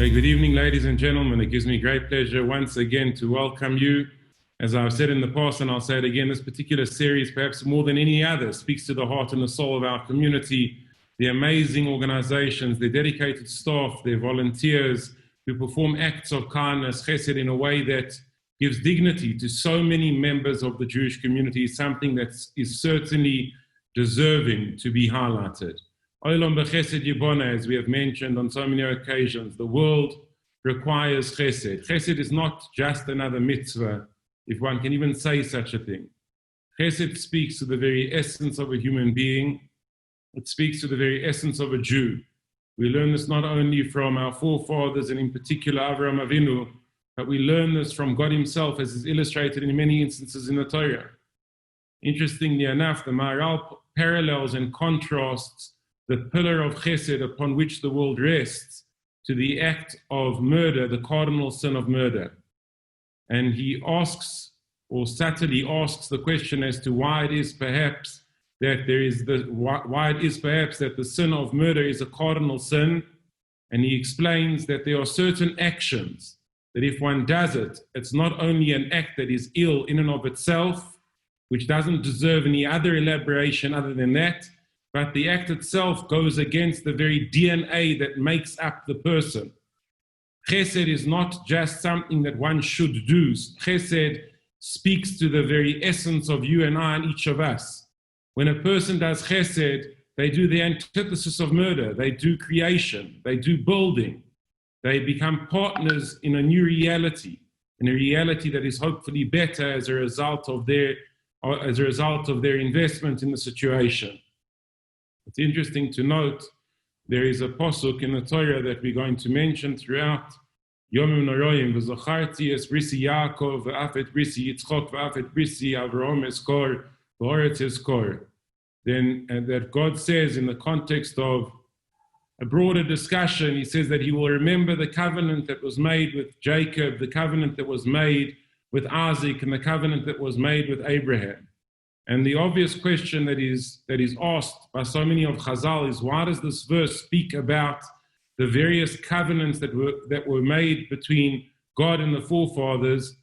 Good evening, ladies and gentlemen. It gives me great pleasure once again to welcome you. As I've said in the past, and I'll say it again, this particular series, perhaps more than any other, speaks to the heart and the soul of our community, the amazing organizations, their dedicated staff, their volunteers who perform acts of kindness, chesed, in a way that gives dignity to so many members of the Jewish community, something that is certainly deserving to be highlighted. Olam b'chesed yibona, as we have mentioned on so many occasions, the world requires chesed. Chesed is not just another mitzvah, if one can even say such a thing. Chesed speaks to the very essence of a human being. It speaks to the very essence of a Jew. We learn this not only from our forefathers, and in particular Avraham Avinu, but we learn this from God himself, as is illustrated in many instances in the Torah. Interestingly enough, the Maharal parallels and contrasts the pillar of chesed upon which the world rests to the act of murder, the cardinal sin of murder. And he asks, or subtly asks, the question as to why it is perhaps that the sin of murder is a cardinal sin. And he explains that there are certain actions that if one does it, it's not only an act that is ill in and of itself, which doesn't deserve any other elaboration other than that, but the act itself goes against the very DNA that makes up the person. Chesed is not just something that one should do. Chesed speaks to the very essence of you and I and each of us. When a person does chesed, they do the antithesis of murder. They do creation. They do building. They become partners in a new reality, in a reality that is hopefully better as a result of their investment in the situation. It's interesting to note, there is a pasuk in the Torah that we're going to mention throughout Yomim Noroyim, v'zacharti es brisi Yaakov, v'afet brisi Yitzchok, v'afet brisi Avraham eskor, v'oretz eskor. Then that God says in the context of a broader discussion, he says that he will remember the covenant that was made with Jacob, the covenant that was made with Isaac, and the covenant that was made with Abraham. And the obvious question that is asked by so many of Chazal is, why does this verse speak about the various covenants that were made between God and the forefathers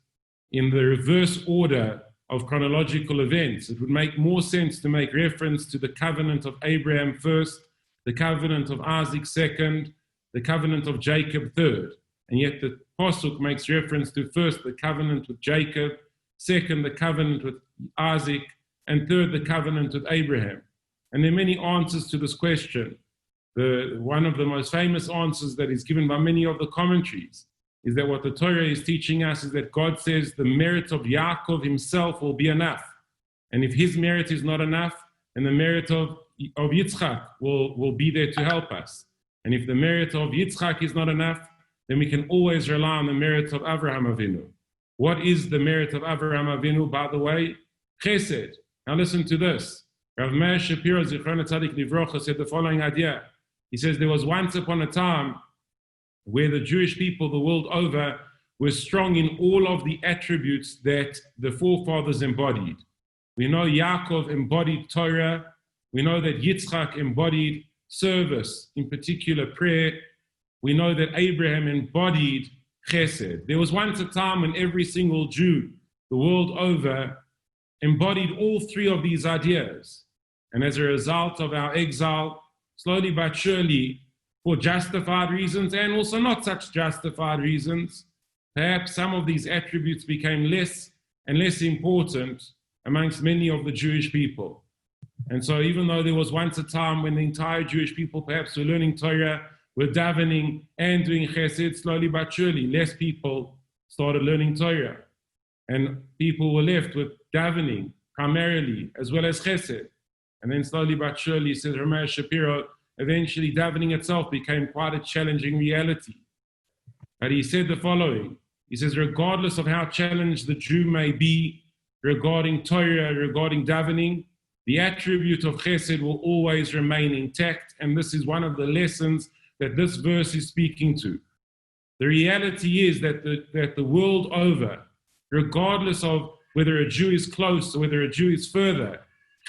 in the reverse order of chronological events? It would make more sense to make reference to the covenant of Abraham first, the covenant of Isaac second, the covenant of Jacob third. And yet the pasuk makes reference to first the covenant with Jacob, second the covenant with Isaac, and third, the covenant with Abraham. And there are many answers to this question. One of the most famous answers that is given by many of the commentaries is that what the Torah is teaching us is that God says the merit of Yaakov himself will be enough. And if his merit is not enough, then the merit of Yitzchak will be there to help us. And if the merit of Yitzchak is not enough, then we can always rely on the merit of Avraham Avinu. What is the merit of Avraham Avinu, by the way? Chesed. Now listen to this. Rav Meir Shapiro, Zichrono Tzadik Livrocha, said the following idea. He says there was once upon a time where the Jewish people the world over were strong in all of the attributes that the forefathers embodied. We know Yaakov embodied Torah. We know that Yitzchak embodied service, in particular prayer. We know that Abraham embodied chesed. There was once a time when every single Jew the world over embodied all three of these ideas. And as a result of our exile, slowly but surely, for justified reasons and also not such justified reasons, perhaps some of these attributes became less and less important amongst many of the Jewish people. And so even though there was once a time when the entire Jewish people perhaps were learning Torah, were davening and doing chesed, slowly but surely, less people started learning Torah. And people were left with davening primarily, as well as chesed. And then slowly but surely, says Rav Meir Shapiro, eventually davening itself became quite a challenging reality. But he said the following. He says, regardless of how challenged the Jew may be regarding Torah, regarding davening, the attribute of chesed will always remain intact. And this is one of the lessons that this verse is speaking to. The reality is that the world over, regardless of whether a Jew is close or whether a Jew is further,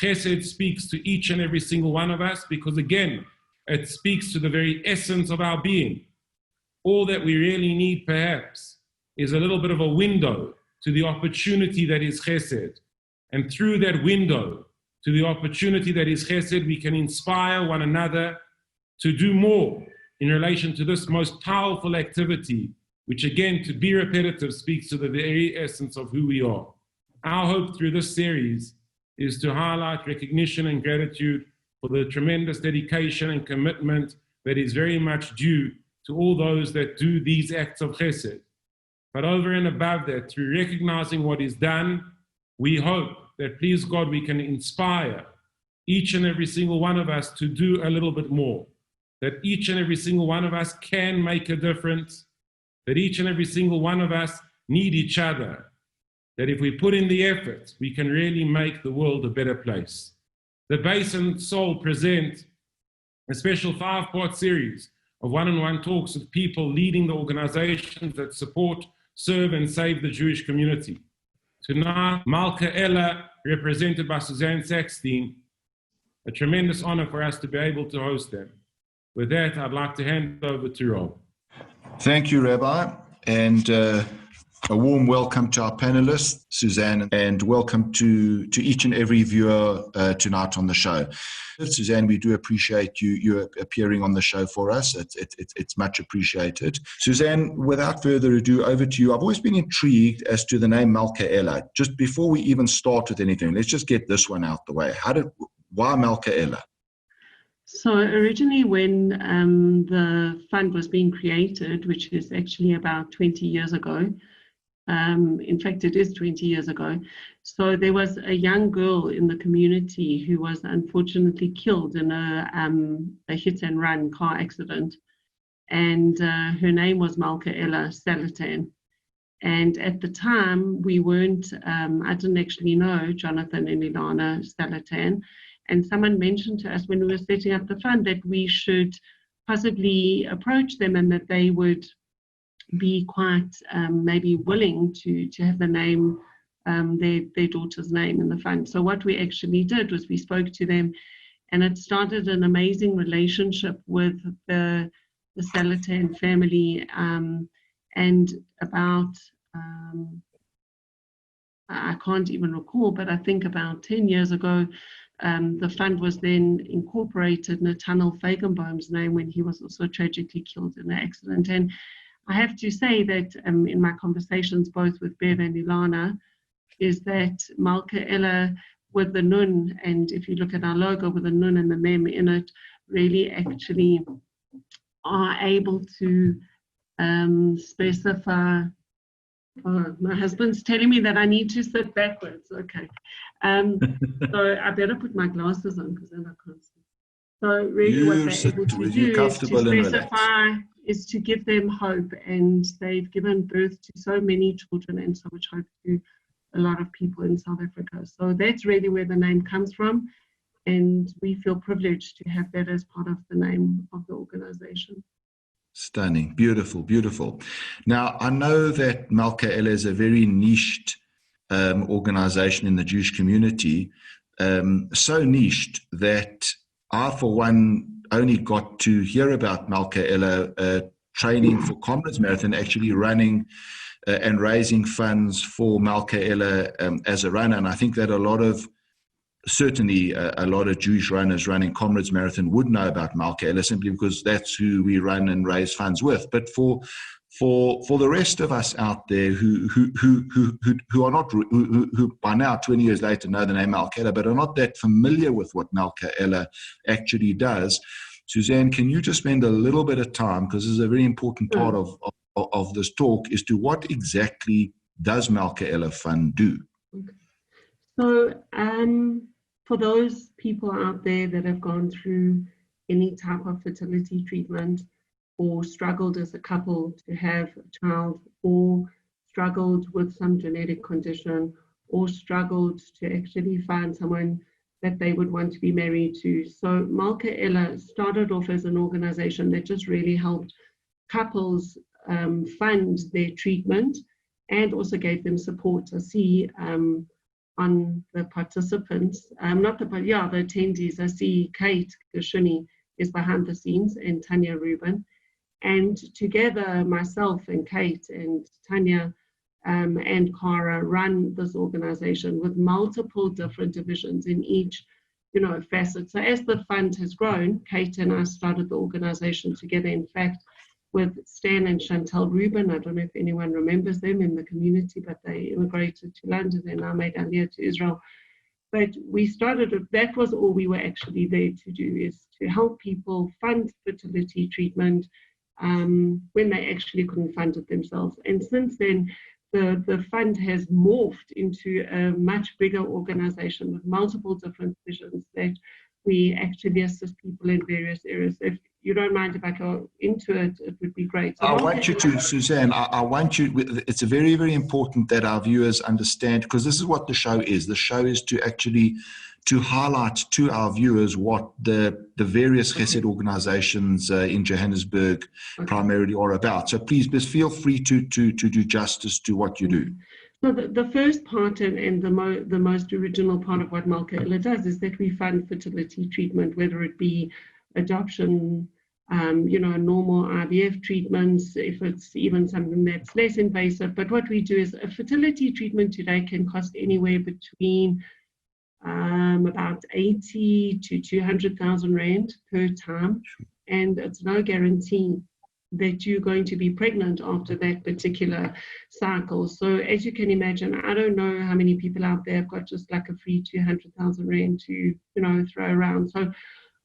chesed speaks to each and every single one of us because, again, it speaks to the very essence of our being. all that we really need perhaps is a little bit of a window to the opportunity that is chesed. And through that window to the opportunity that is chesed, we can inspire one another to do more in relation to this most powerful activity, which again, to be repetitive, speaks to the very essence of who we are. Our hope through this series is to highlight recognition and gratitude for the tremendous dedication and commitment that is very much due to all those that do these acts of chesed. But over and above that, through recognizing what is done, we hope that, please God, we can inspire each and every single one of us to do a little bit more, that each and every single one of us can make a difference, that each and every single one of us need each other, that if we put in the effort, we can really make the world a better place. The Base and Soul present a special 5-part series of one-on-one talks with people leading the organizations that support, serve, and save the Jewish community. Tonight, Malka Ela, represented by Suzanne Sackstein, a tremendous honor for us to be able to host them. With that, I'd like to hand over to Rob. Thank you, Rabbi, and a warm welcome to our panelists, Suzanne, and welcome to each and every viewer tonight on the show. Suzanne, we do appreciate you appearing on the show for us. It's much appreciated. Suzanne, without further ado, over to you. I've always been intrigued as to the name Malka Ela. Just before we even start with anything, let's just get this one out the way. Why Malka Ela? So originally when the fund was being created, which is actually about 20 years ago, in fact, it is 20 years ago. So there was a young girl in the community who was unfortunately killed in a hit and run car accident. And her name was Malka Ela Sackstein. And at the time, we weren't, I didn't actually know Jonathan and Ilana Sackstein. And someone mentioned to us when we were setting up the fund that we should possibly approach them and that they would be quite maybe willing to have the name, their daughter's name in the fund. So what we actually did was we spoke to them, and it started an amazing relationship with the Sackstein family. And about, I can't even recall, but I think about 10 years ago, the fund was then incorporated Nathaniel Feigenbaum's name when he was also tragically killed in the accident. And I have to say that in my conversations, both with Bev and Ilana, is that Malka Ela with the Nun, and if you look at our logo with the Nun and the Mem in it, really actually are able to specify. Oh, my husband's telling me that I need to sit backwards. Okay. So I better put my glasses on because then I can't see. So really what they're able to do is to specify, is to give them hope. And they've given birth to so many children and so much hope to a lot of people in South Africa. So that's really where the name comes from. And we feel privileged to have that as part of the name of the organization. Stunning. Beautiful, beautiful. Now, I know that Malka Ela is a very niched organization in the Jewish community, so niched that I, for one, only got to hear about Malka Ela training for Comrades Marathon, actually running and raising funds for Malka Ela as a runner. And I think that certainly a lot of Jewish runners running Comrades Marathon would know about Malka Ela simply because that's who we run and raise funds with. But for the rest of us out there who are not, who by now 20 years later know the name Malka Ela but are not that familiar with what Malka Ela actually does, Suzanne, can you just spend a little bit of time, because this is a very important part of this talk, as to what exactly does Malka Ela Fund do? So for those people out there that have gone through any type of fertility treatment or struggled as a couple to have a child, or struggled with some genetic condition, or struggled to actually find someone that they would want to be married to. So Malka Ela started off as an organization that just really helped couples fund their treatment and also gave them support. I see on the participants, the attendees, I see Kate Gashuni is behind the scenes and Tanya Rubin. And together, myself and Kate and Tanya and Cara run this organization with multiple different divisions in each, facet. So as the fund has grown, Kate and I started the organization together, in fact, with Stan and Chantal Rubin. I don't know if anyone remembers them in the community, but they immigrated to London and now made Aliyah to Israel. But we started, that was all we were actually there to do, is to help people fund fertility treatment when they actually couldn't fund it themselves. And since then, the fund has morphed into a much bigger organization with multiple different divisions that we actually assist people in various areas. If you don't mind, if I go into it, it would be great. So I want you to, Suzanne, I want you, it's very, very important that our viewers understand, because this is what the show is. The show is to actually, to highlight to our viewers what the various Chesed organizations in Johannesburg primarily are about. So please, just feel free to do justice to what you do. So the first part and the most original part of what Malka Ela does is that we fund fertility treatment, whether it be adoption, normal IVF treatments, if it's even something that's less invasive. But what we do is a fertility treatment today can cost anywhere between about 80 to 200,000 Rand per time. And it's no guarantee that you're going to be pregnant after that particular cycle. So as you can imagine, I don't know how many people out there have got just like a free 200,000 Rand to, throw around. So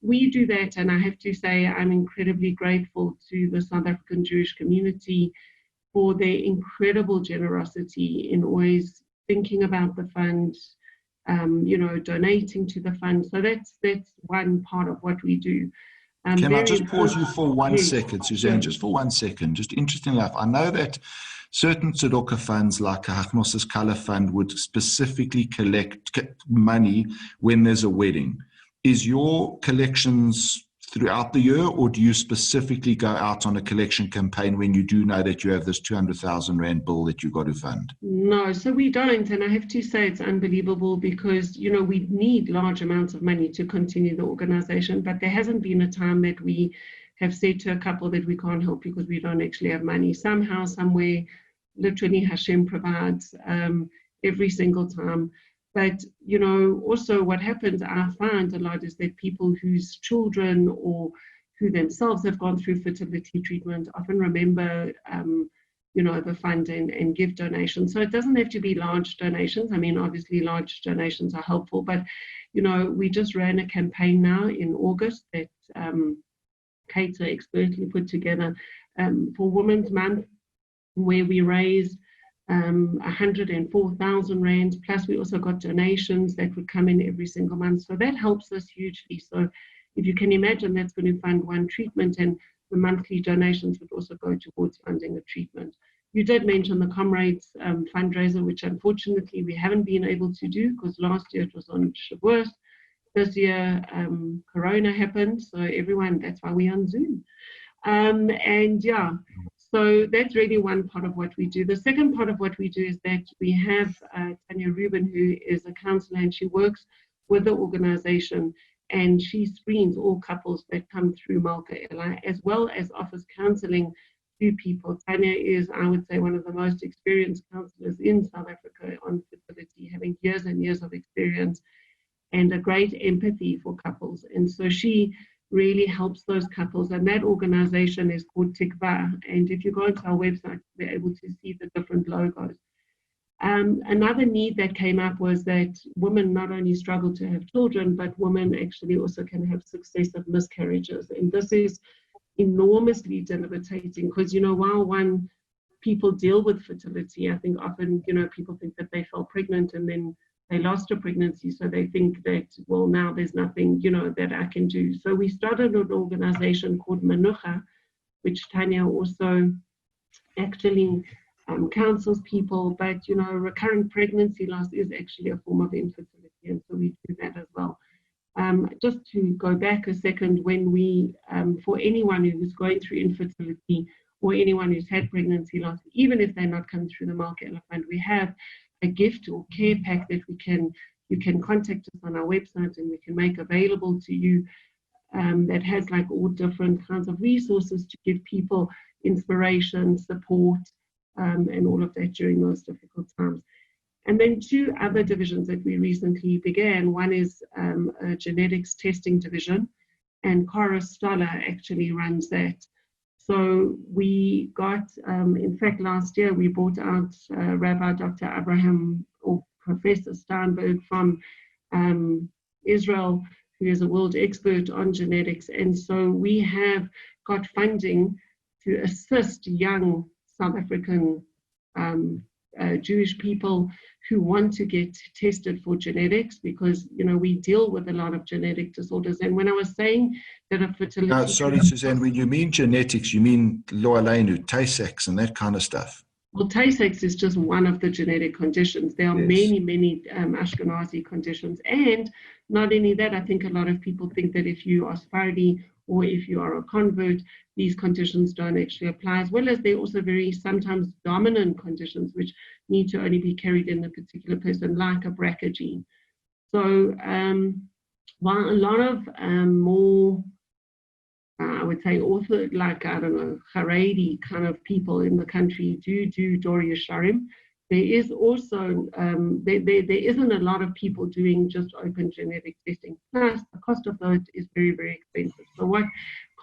we do that, and I have to say I'm incredibly grateful to the South African Jewish community for their incredible generosity in always thinking about the fund, donating to the fund. So that's one part of what we do. Can I just pause you for 1 second, Suzanne, just for 1 second? Just interesting enough, I know that certain tzedakah funds like a Hachnos's Kala Fund would specifically collect money when there's a wedding. Is your collections throughout the year, or do you specifically go out on a collection campaign when you do know that you have this 200,000 Rand bill that you've got to fund? No, so we don't. And I have to say it's unbelievable because, we need large amounts of money to continue the organization. But there hasn't been a time that we have said to a couple that we can't help because we don't actually have money. Somehow, somewhere, literally Hashem provides every single time. But, also what happens, I find a lot, is that people whose children or who themselves have gone through fertility treatment often remember, the fund and give donations. So it doesn't have to be large donations. I mean, obviously large donations are helpful, but, we just ran a campaign now in August that Kate so expertly put together for Women's Month, where we raised 104,000 Rand, plus we also got donations that would come in every single month. So that helps us hugely. So if you can imagine, that's going to fund one treatment, and the monthly donations would also go towards funding a treatment. You did mention the Comrades fundraiser, which unfortunately we haven't been able to do because last year it was on Shavuot. This year, Corona happened, so that's why we're on Zoom. So that's really one part of what we do. The second part of what we do is that we have Tanya Rubin, who is a counselor, and she works with the organization, and she screens all couples that come through Malka Ela, as well as offers counseling to people. Tanya is, I would say, one of the most experienced counselors in South Africa on fertility, having years and years of experience and a great empathy for couples. And so she really helps those couples, and that organization is called Tikva. And if you go onto our website, you'll be able to see the different logos. Another need that came up was that women not only struggle to have children, but women actually also can have successive miscarriages. And this is enormously debilitating because, while people deal with fertility, I think often, people think that they fell pregnant and then they lost a pregnancy, so they think that, well, now there's nothing, that I can do. So we started an organization called Manucha, which Tanya also actually counsels people, but, recurrent pregnancy loss is actually a form of infertility, and so we do that as well. Just to go back a second, when we, for anyone who's going through infertility or anyone who's had pregnancy loss, even if they're not coming through the Malka Ela Fund, we have a gift or care pack that you can contact us on our website and we can make available to you. that has like all different kinds of resources to give people inspiration, support, and all of that during those difficult times. And then two other divisions that we recently began. One is a genetics testing division, and Cara Stoller actually runs that. So we got, in fact, last year we brought out Rabbi Dr. Abraham or Professor Steinberg from Israel, who is a world expert on genetics. And so we have got funding to assist young South African Jewish people who want to get tested for genetics, because, you know, we deal with a lot of genetic disorders. And when I was saying that a fertility... No, sorry, Suzanne, when you mean genetics, you mean Loalenu, Tay-Sachs and that kind of stuff. Well, Tay-Sachs is just one of the genetic conditions. There are many Ashkenazi conditions. And not only that, I think a lot of people think that if you are Sephardi or if you are a convert, these conditions don't actually apply, as well as they're also very sometimes dominant conditions which need to only be carried in a particular person, like a BRCA gene. So while a lot of more, I would say, also like, I don't know, Haredi kind of people in the country do Dori Yesharim, there is also, there isn't a lot of people doing just open genetic testing. Plus, the cost of that is very, very expensive. So what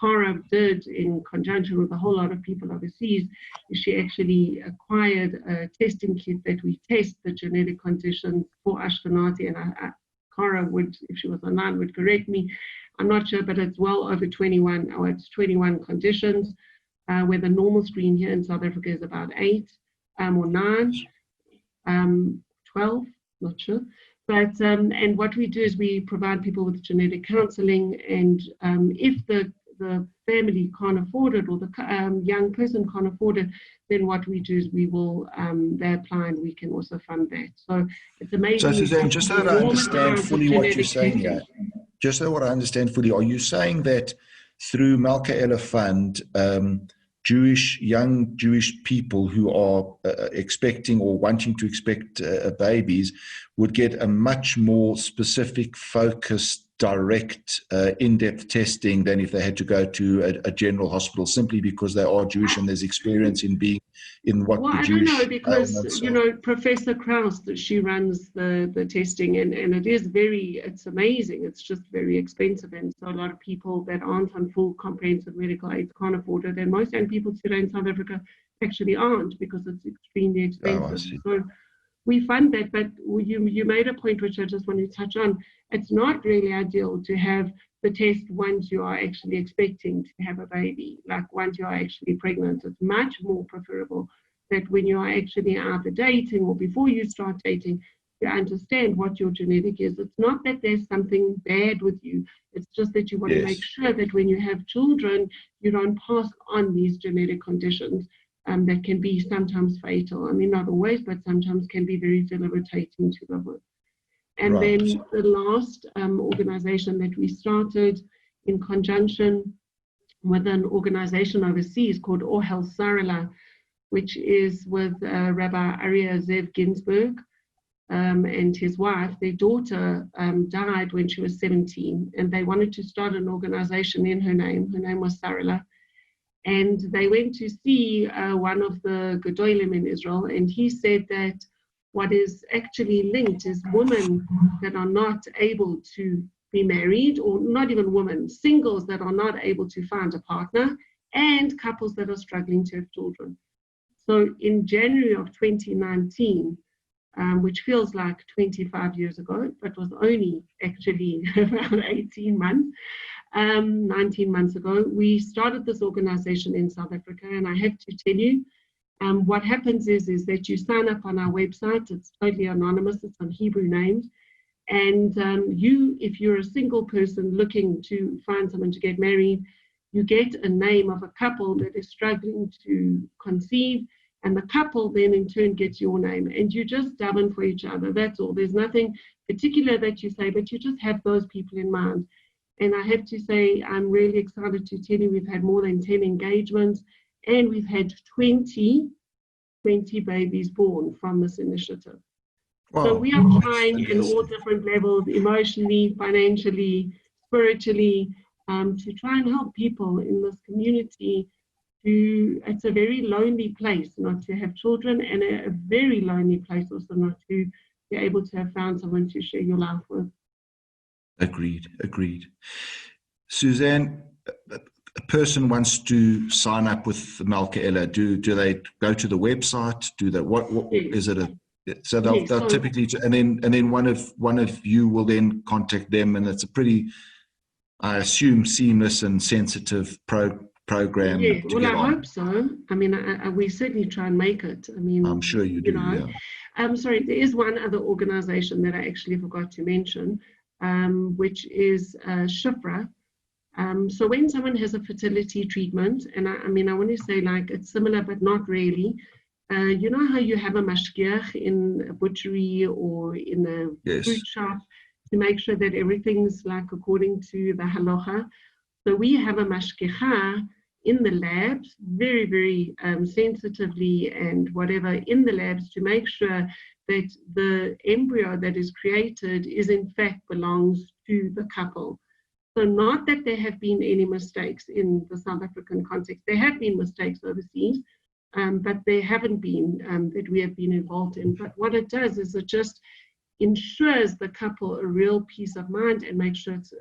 Cara did in conjunction with a whole lot of people overseas is she actually acquired a testing kit that we test the genetic conditions for Ashkenazi. And Cara would, if she was online, would correct me. I'm not sure, but it's well over 21, or it's 21 conditions, where the normal screen here in South Africa is about 8 or 9. 12, not sure. But, and what we do is we provide people with genetic counseling, and if the family can't afford it, or the young person can't afford it, then what we do is we will, they apply and we can also fund that. So it's amazing. So Suzanne, just so that I understand fully what you're saying here, just so what I understand fully, are you saying that through Malka Ela Fund, young Jewish people who are expecting or wanting to expect babies would get a much more specific, focused, direct, in-depth testing than if they had to go to a general hospital, simply because they are Jewish and there's experience in being in what the Jewish... I don't know, because, you know, Professor Krauss, she runs the testing, and it's amazing. It's just very expensive, and so a lot of people that aren't on full comprehensive medical aid can't afford it, and most young people today in South Africa actually aren't, because it's extremely expensive. So we fund that, but you made a point which I just want to touch on. It's not really ideal to have the test once you are actually expecting to have a baby, like once you are actually pregnant. It's much more preferable that when you are actually either dating or before you start dating, you understand what your genetic is. It's not that there's something bad with you. It's just that you want to make sure that when you have children, you don't pass on these genetic conditions that can be sometimes fatal. I mean, not always, but sometimes can be very debilitating to live with. And then the last organization that we started in conjunction with an organization overseas called Ohel Sarala, which is with Rabbi Aryeh Zev Ginsburg and his wife. Their daughter died when she was 17, and they wanted to start an organization in her name. Her name was Sarala. And they went to see one of the Gedolim in Israel, and he said that what is actually linked is women that are not able to be married, or not even women, singles that are not able to find a partner, and couples that are struggling to have children. So in January of 2019, which feels like 25 years ago, but was only actually around 18 months, 19 months ago, we started this organization in South Africa. And I have to tell you, what happens is that you sign up on our website. It's totally anonymous. It's on Hebrew names. And if you're a single person looking to find someone to get married, you get a name of a couple that is struggling to conceive, and the couple then in turn gets your name, and you just daven for each other. That's all. There's nothing particular that you say, but you just have those people in mind. And I have to say, I'm really excited to tell you we've had more than 10 engagements, and we've had 20 babies born from this initiative. Wow. So we are trying in all different levels, emotionally, financially, spiritually, to try and help people in this community. It's a very lonely place not to have children, and a very lonely place also not to be able to have found someone to share your life with. Agreed. Suzanne, a person wants to sign up with Malka Ela. Do they go to the website? Do they what Yes. is it? So they'll typically, and then one of you will then contact them, and it's a pretty, I assume, seamless and sensitive program. Yeah, well, I hope so. I mean, we certainly try and make it. I mean, I'm sure you do. Yeah. I'm sorry, there is one other organization that I actually forgot to mention, which is Shifra. So when someone has a fertility treatment, and I mean, I want to say like it's similar, but not really. You know how you have a mashgiach in a butchery or in a fruit shop to make sure that everything's like according to the halacha. So we have a mashgicha in the labs, very, very sensitively and whatever in the labs to make sure that the embryo that is created is in fact belongs to the couple. So not that there have been any mistakes in the South African context. There have been mistakes overseas, but there haven't been that we have been involved in. But what it does is it just ensures the couple a real peace of mind and makes sure it's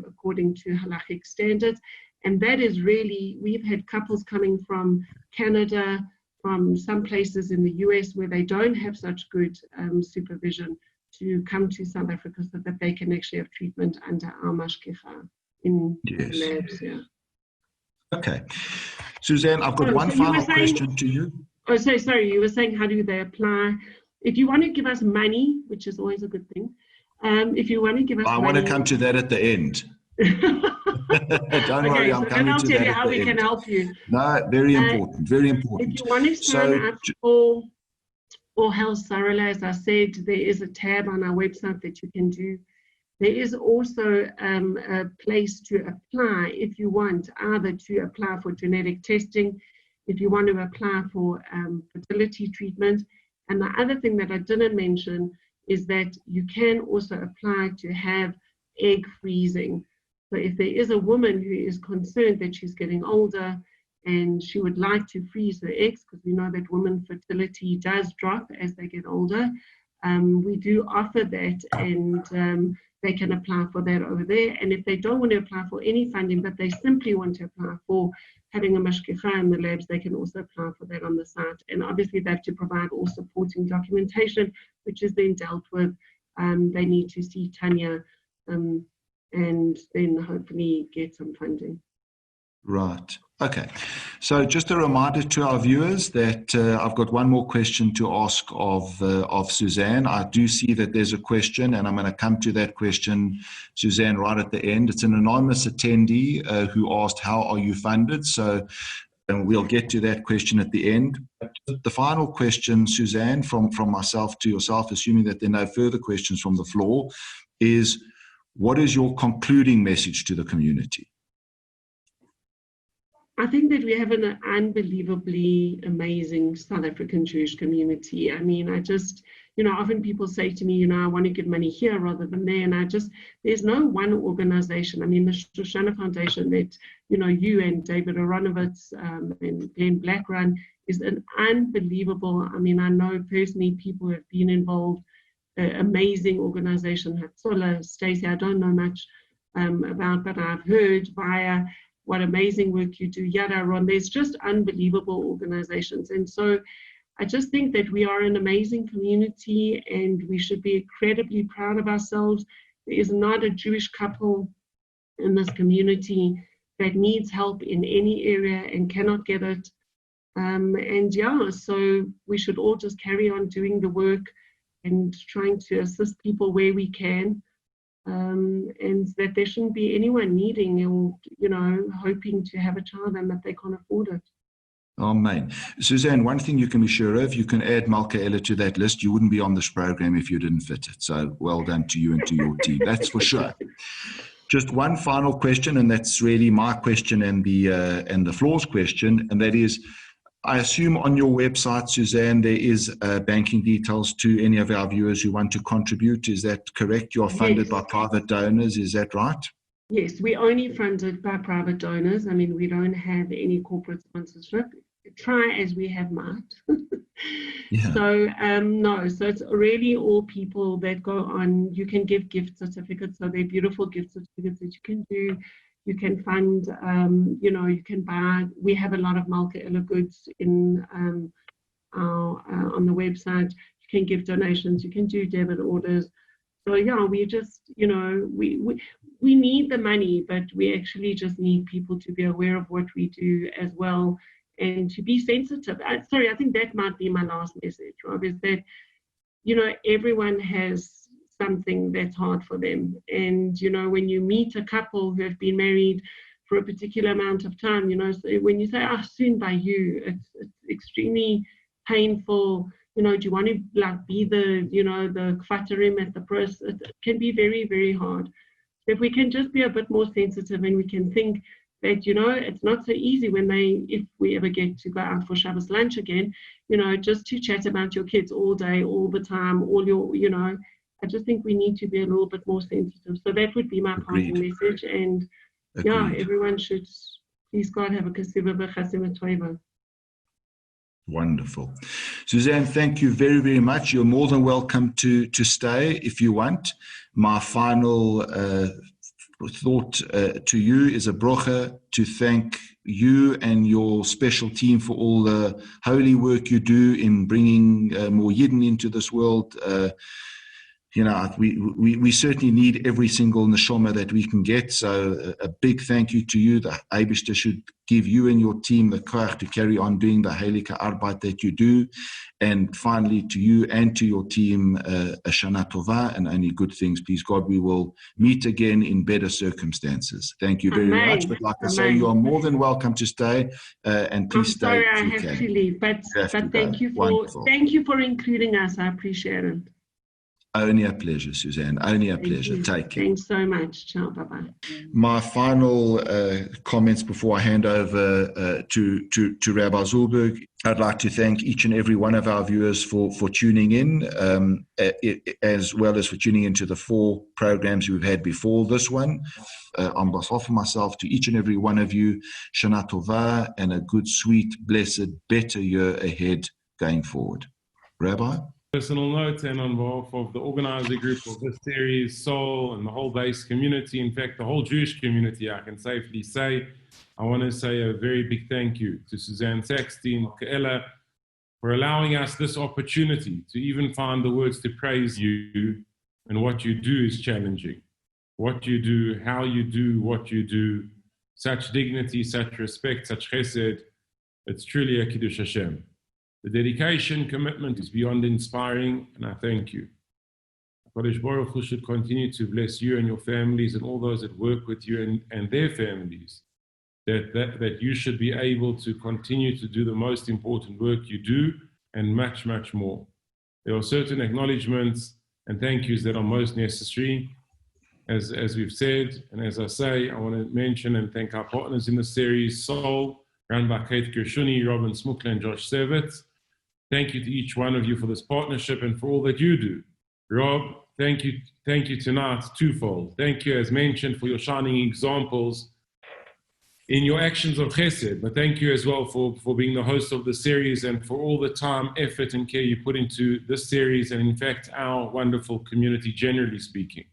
according to halachic standards. And that is really, we've had couples coming from Canada, from some places in the US where they don't have such good supervision, to come to South Africa so that they can actually have treatment under our mashgicha in the labs. Yeah. Okay. Suzanne, I've got one final question to you. Oh, sorry, you were saying how do they apply? If you want to give us money, which is always a good thing, if you want to give us money. I want to come to that at the end. Don't worry, I'm coming to that at the end. I'll tell you how we can help you. No, very important, very important. If you want to sign up for Health Sarala, as I said, there is a tab on our website that you can do. There is also a place to apply if you want either to apply for genetic testing, if you want to apply for fertility treatment. And the other thing that I didn't mention is that you can also apply to have egg freezing. So if there is a woman who is concerned that she's getting older and she would like to freeze her eggs, because we know that women's fertility does drop as they get older, we do offer that, and they can apply for that over there. And if they don't want to apply for any funding, but they simply want to apply for having a mashgicha in the labs, they can also apply for that on the site. And obviously they have to provide all supporting documentation, which is then dealt with. They need to see Tanya and then hopefully get some funding. Right. Okay. So just a reminder to our viewers that I've got one more question to ask of Suzanne. I do see that there's a question, and I'm going to come to that question, Suzanne, right at the end. It's an anonymous attendee who asked, how are you funded? So we'll get to that question at the end. The final question, Suzanne, from myself to yourself, assuming that there are no further questions from the floor, is what is your concluding message to the community? I think that we have an unbelievably amazing South African Jewish community. I mean, often people say to me, I want to give money here rather than there. And there's no one organization. I mean, the Shoshana Foundation that, you and David Aronovitz and Glenn Black run is an unbelievable, I know personally people who have been involved, amazing organization, Hatzola, Stacey, I don't know much about, but I've heard via what amazing work you do, Yada Ron. There's just unbelievable organizations. And so I just think that we are an amazing community and we should be incredibly proud of ourselves. There is not a Jewish couple in this community that needs help in any area and cannot get it. So we should all just carry on doing the work and trying to assist people where we can. And that there shouldn't be anyone needing or, hoping to have a child and that they can't afford it. Amen. Suzanne, one thing you can be sure of, you can add Malka Ela to that list. You wouldn't be on this program if you didn't fit it. So well done to you and to your team. That's for sure. Just one final question, and that's really my question and the floor's question, and that is, I assume on your website, Suzanne, there is banking details to any of our viewers who want to contribute. Is that correct? You are funded by private donors. Is that right? Yes, we only funded by private donors. I mean, we don't have any corporate sponsorship. Try as we have might. Yeah. So no, so it's really all people that go on. You can give gift certificates, so they're beautiful gift certificates that you can do. You can fund, you can buy. We have a lot of Malka Ela goods in on the website. You can give donations. You can do debit orders. So yeah, we just, we need the money, but we actually just need people to be aware of what we do as well and to be sensitive. Sorry, I think that might be my last message, Rob, is that, everyone has something that's hard for them. And, when you meet a couple who have been married for a particular amount of time, so when you say, soon by you, it's extremely painful. Do you want to be the, the kfatarim at the press? It can be very, very hard. So if we can just be a bit more sensitive and we can think that, it's not so easy if we ever get to go out for Shabbos lunch again, just to chat about your kids all day, all the time, all your, I just think we need to be a little bit more sensitive. So that would be my parting message. And everyone should, please God, have a kasiva b'chasima toiva. Wonderful. Suzanne, thank you very, very much. You're more than welcome to stay if you want. My final thought to you is a brocha to thank you and your special team for all the holy work you do in bringing more Yidden into this world. We certainly need every single neshama that we can get. So a big thank you to you. The Eibishter should give you and your team the koach to carry on doing the heilige arbeit that you do. And finally, to you and to your team, a Shana Tova and only good things. Please God, we will meet again in better circumstances. Thank you very much. But like I say, you are more than welcome to stay. And please stay. Sorry, I have to leave. But thank you for including us. I appreciate it. Only a pleasure, Suzanne. Only a pleasure. Take care. Thanks so much. Ciao. Bye-bye. My final comments before I hand over to Rabbi Zulberg. I'd like to thank each and every one of our viewers for tuning in, as well as for tuning into the 4 programs we've had before this one. On behalf of myself, to each and every one of you, Shana Tova, and a good, sweet, blessed, better year ahead going forward. Rabbi? Personal note, and on behalf of the organizer group of this series, Soul, and the whole base community, in fact, the whole Jewish community, I can safely say, I want to say a very big thank you to Suzanne Sackstein, Malka Ela, for allowing us this opportunity to even find the words to praise you. And what you do is challenging. What you do, how you do what you do, such dignity, such respect, such chesed, it's truly a Kiddush Hashem. The dedication, commitment is beyond inspiring, and I thank you. Kodesh Baruch Hu should continue to bless you and your families and all those that work with you and their families, that you should be able to continue to do the most important work you do and much, much more. There are certain acknowledgements and thank yous that are most necessary. As we've said, and as I say, I want to mention and thank our partners in the series, Soul, run by Kate Gershuni, Robin Smukla, and Josh Sevitz. Thank you to each one of you for this partnership and for all that you do. Rob, thank you tonight twofold. Thank you, as mentioned, for your shining examples in your actions of chesed, but thank you as well for being the host of the series and for all the time, effort, and care you put into this series and, in fact, our wonderful community, generally speaking.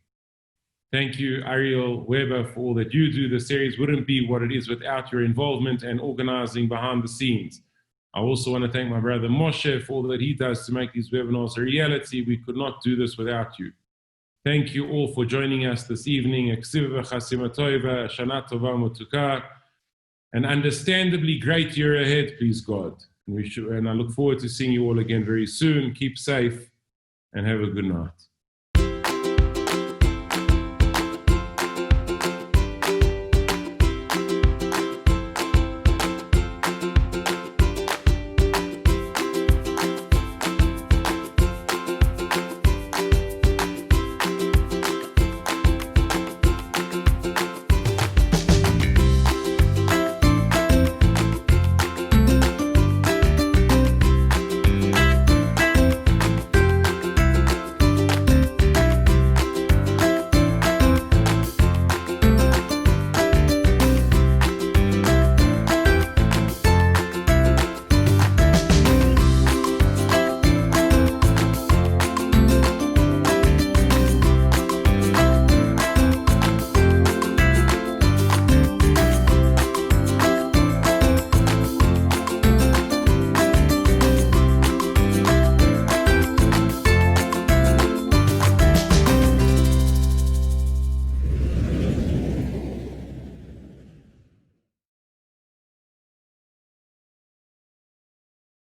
Thank you, Ariel Weber, for all that you do. The series wouldn't be what it is without your involvement and organizing behind the scenes. I also want to thank my brother Moshe for all that he does to make these webinars a reality. We could not do this without you. Thank you all for joining us this evening. An understandably great year ahead, please God. And I look forward to seeing you all again very soon. Keep safe and have a good night.